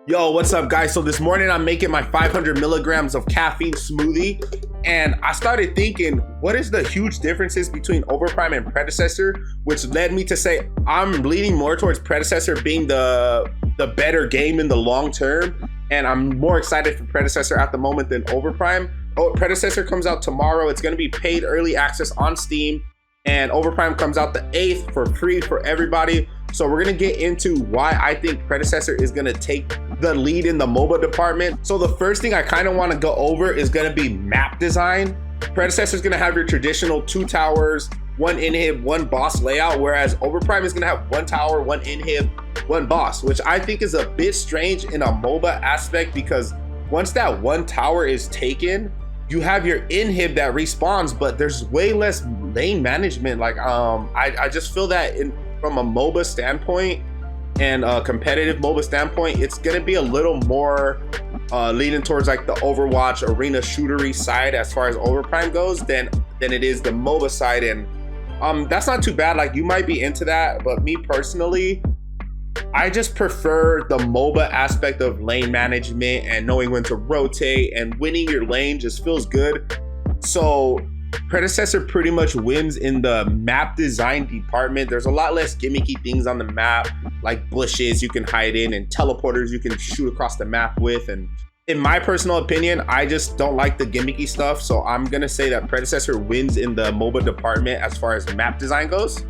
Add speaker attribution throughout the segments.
Speaker 1: Yo, what's up, guys? So this morning I'm making my 500 milligrams of caffeine smoothie, and I started thinking, what is the huge differences between Overprime and Predecessor, which led me to say I'm leaning more towards Predecessor being the better game in the long term, and I'm more excited for Predecessor at the moment than Overprime. Predecessor comes out tomorrow. It's going to be paid early access on Steam, and Overprime comes out the 8th for free for everybody. So we're gonna get into why I think Predecessor is gonna take the lead in the MOBA department. So the first thing I kind of want to go over is gonna be map design. Predecessor is gonna have your traditional 2 towers, 1 inhib, 1 boss layout, whereas Overprime is gonna have 1 tower, 1 inhib, 1 boss, which I think is a bit strange in a MOBA aspect, because once that 1 tower is taken, you have your inhib that respawns, but there's way less lane management. Like I just feel that from a MOBA standpoint and a competitive MOBA standpoint, it's gonna be a little more leaning towards like the Overwatch arena shootery side as far as Overprime goes than it is the MOBA side. And that's not too bad. Like, you might be into that, but me personally, I just prefer the MOBA aspect of lane management and knowing when to rotate, and winning your lane just feels good. So Predecessor pretty much wins in the map design department. There's a lot less gimmicky things on the map, like bushes you can hide in and teleporters you can shoot across the map with. And in my personal opinion, I just don't like the gimmicky stuff. So I'm gonna say that Predecessor wins in the MOBA department as far as map design goes.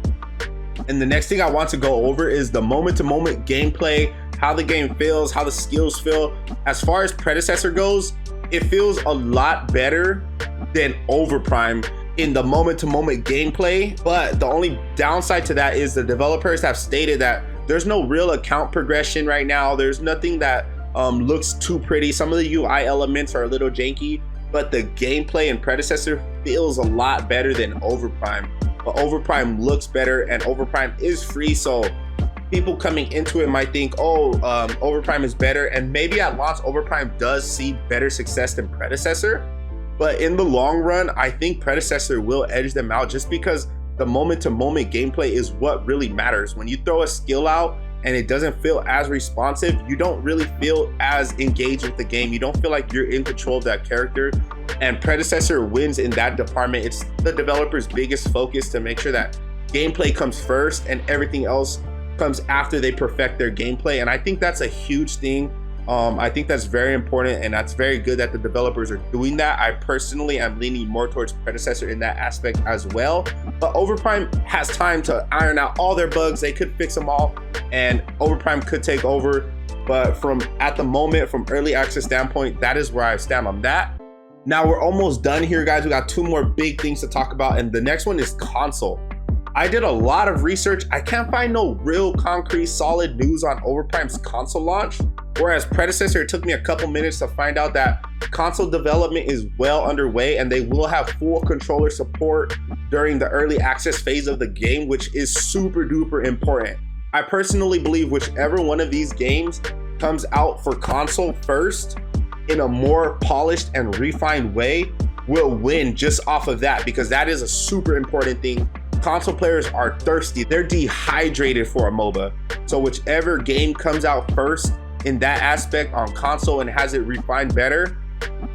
Speaker 1: And the next thing I want to go over is the moment-to-moment gameplay, how the game feels, how the skills feel. As far as Predecessor goes, it feels a lot better than Overprime in the moment-to-moment gameplay. But the only downside to that is the developers have stated that there's no real account progression right now. There's nothing that looks too pretty. Some of the UI elements are a little janky, but the gameplay in Predecessor feels a lot better than Overprime. But Overprime looks better, and Overprime is free, so people coming into it might think, oh, Overprime is better, and maybe at launch Overprime does see better success than Predecessor. But in the long run, I think Predecessor will edge them out, just because the moment-to-moment gameplay is what really matters. When you throw a skill out and it doesn't feel as responsive, you don't really feel as engaged with the game. You don't feel like you're in control of that character. And Predecessor wins in that department. It's the developer's biggest focus to make sure that gameplay comes first and everything else comes after they perfect their gameplay. And I think that's a huge thing. I think that's very important, and that's very good that the developers are doing that. I personally am leaning more towards Predecessor in that aspect as well. But Overprime has time to iron out all their bugs. They could fix them all, and Overprime could take over. But at the moment, from early access standpoint, that is where I stand on that. Now we're almost done here, guys. We got 2 more big things to talk about, and the next one is console. I did a lot of research. I can't find no real concrete solid news on Overprime's console launch, whereas Predecessor, it took me a couple minutes to find out that console development is well underway, and they will have full controller support during the early access phase of the game, which is super duper important. I personally believe whichever one of these games comes out for console first in a more polished and refined way will win just off of that, because that is a super important thing. Console players are thirsty. They're dehydrated for a MOBA. So whichever game comes out first in that aspect on console and has it refined better,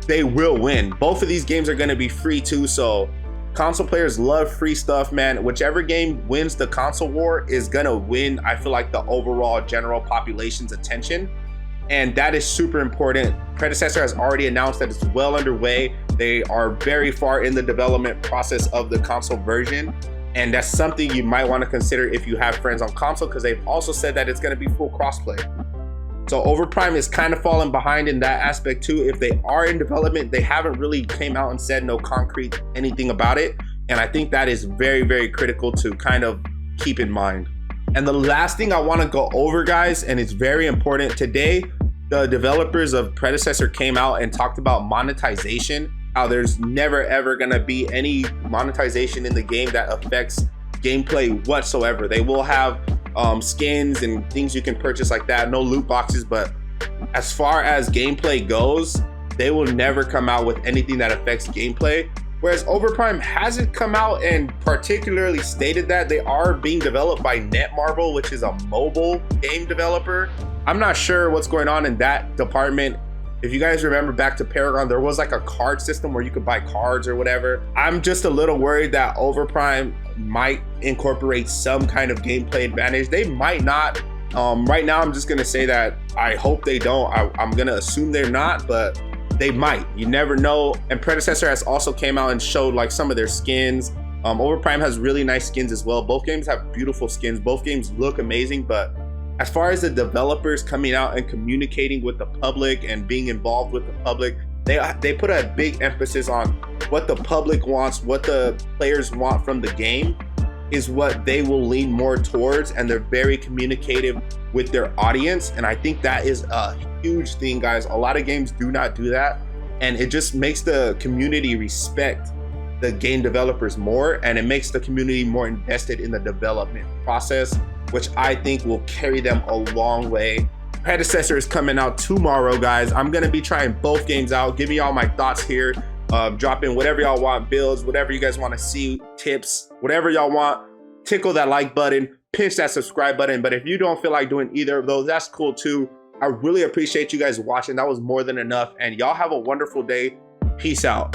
Speaker 1: they will win. Both of these games are going to be free too, so console players love free stuff, man. Whichever game wins the console war is going to win, I feel like, the overall general population's attention. And that is super important. Predecessor has already announced that it's well underway. They are very far in the development process of the console version. And that's something you might want to consider if you have friends on console, because they've also said that it's going to be full crossplay. So Overprime is kind of falling behind in that aspect too. If they are in development, they haven't really came out and said no concrete anything about it. And I think that is very, very critical to kind of keep in mind. And the last thing I want to go over, guys, and it's very important today, the developers of Predecessor came out and talked about monetization. How there's never ever gonna be any monetization in the game that affects gameplay whatsoever. They will have skins and things you can purchase like that, no loot boxes, but as far as gameplay goes, they will never come out with anything that affects gameplay. Whereas Overprime hasn't come out and particularly stated that. They are being developed by Netmarble, which is a mobile game developer. I'm not sure what's going on in that department. If you guys remember back to Paragon, there was like a card system where you could buy cards or whatever. I'm just a little worried that Overprime might incorporate some kind of gameplay advantage. They might not. Right now, I'm just gonna say that I hope they don't. I'm gonna assume they're not, but they might. You never know. And Predecessor has also came out and showed like some of their skins. Overprime has really nice skins as well. Both games have beautiful skins. Both games look amazing, but as far as the developers coming out and communicating with the public and being involved with the public, they put a big emphasis on what the public wants, what the players want from the game is what they will lean more towards, and they're very communicative with their audience. And I think that is a huge thing, guys. A lot of games do not do that, and it just makes the community respect the game developers more, and it makes the community more invested in the development process, which I think will carry them a long way. Predecessor is coming out tomorrow, guys. I'm gonna be trying both games out, giving y'all my thoughts here, dropping whatever y'all want, builds, whatever you guys want to see, tips, whatever y'all want. Tickle that like button, pinch that subscribe button. But if you don't feel like doing either of those, that's cool too. I really appreciate you guys watching. That was more than enough, and y'all have a wonderful day. Peace out.